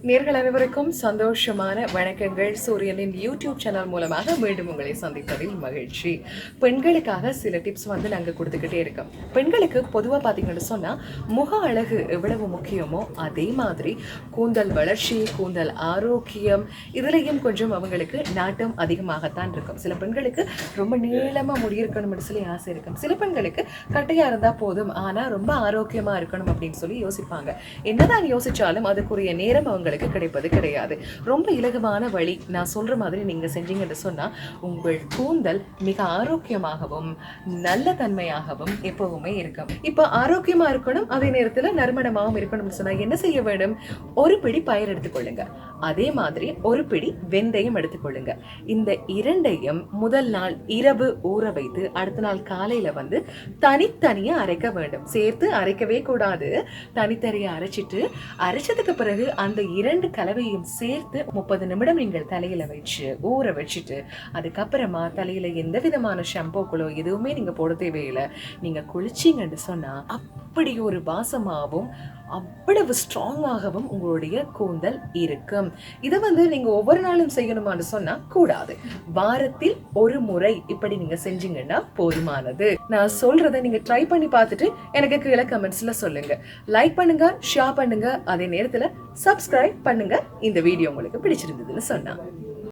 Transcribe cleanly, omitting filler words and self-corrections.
நேர்கள் அனைவருக்கும் சந்தோஷமான வணக்கங்கள். சூரியனின் யூடியூப் சேனல் மூலமாக மீண்டும் உங்களை சந்திப்பதில் மகிழ்ச்சி. பெண்களுக்காக சில டிப்ஸ் நாங்கள் கொடுத்துக்கிட்டே இருக்கோம். பெண்களுக்கு பொதுவாக பார்த்தீங்கன்னு சொன்னால் முக அழகு எவ்வளவு முக்கியமோ அதே மாதிரி கூந்தல் வளர்ச்சி, கூந்தல் ஆரோக்கியம் இதுலேயும் கொஞ்சம் அவங்களுக்கு நாட்டம் அதிகமாகத்தான் இருக்கும். சில பெண்களுக்கு ரொம்ப நீளமாக முடியிருக்கணும்னு சொல்லி ஆசை இருக்கும். சில பெண்களுக்கு கட்டையாக இருந்தால் போதும், ஆனால் ரொம்ப ஆரோக்கியமாக இருக்கணும் அப்படின்னு சொல்லி யோசிப்பாங்க. என்னதான் யோசிச்சாலும் அதுக்குரிய நேரம் அவங்களுக்கு கிடைப்பது கிடையாது. ரொம்ப இலகுவான வழி நான் சொல்ற மாதிரி நீங்க செஞ்சீங்கன்னு சொன்னா உங்கள் கூந்தல் மிக ஆரோக்கியமாகவும் நல்ல தன்மையாகவும் எப்பவுமே இருக்கும். இப்ப ஆரோக்கியமா இருக்கணும், அதே நேரத்துல நறுமணமாகவும் இருக்கணும்னு சொன்னா என்ன செய்ய வேண்டும்? ஒரு பிடி பயர் எடுத்துக்கொள்ளுங்க, அதே மாதிரி ஒரு பிடி வெந்தயம் எடுத்துக்கொள்ளுங்க. இந்த இரண்டையும் முதல் நாள் இரவு ஊற வைத்து அடுத்த நாள் காலையில தனித்தனியா அரைக்க வேண்டும். சேர்த்து அரைக்கவே கூடாது. தனித்தனியா அரைச்சதுக்கு பிறகு அந்த இரண்டு கலவையும் சேர்த்து 30 நிமிடம் நீங்கள் தலையில வச்சு ஊற வச்சுட்டு அதுக்கப்புறமா தலையில எந்த விதமான ஷாம்பூக்களோ எதுவுமே நீங்க போட தேவையில்லை. நீங்க குளிச்சீங்கன்னு சொன்னா அப்படி ஒரு வாசமாகவும் அவ்வளவு ஸ்ட்ராங்காகவும் உங்களுடைய கூந்தல் இருக்கும். இதை நீங்க ஒவ்வொரு நாளும் செய்யணுமான்னு சொன்னா கூடாது. வாரத்தில் ஒரு முறை இப்படி நீங்க செஞ்சீங்கன்னா போதுமானது. நான் சொல்றதை நீங்க ட்ரை பண்ணி பார்த்துட்டு எனக்கு கீழே கமெண்ட்ஸ்ல சொல்லுங்க. லைக் பண்ணுங்க, ஷேர் பண்ணுங்க, அதே நேரத்துல சப்ஸ்கிரைப் பண்ணுங்க இந்த வீடியோ உங்களுக்கு பிடிச்சிருந்ததுன்னு சொன்னா.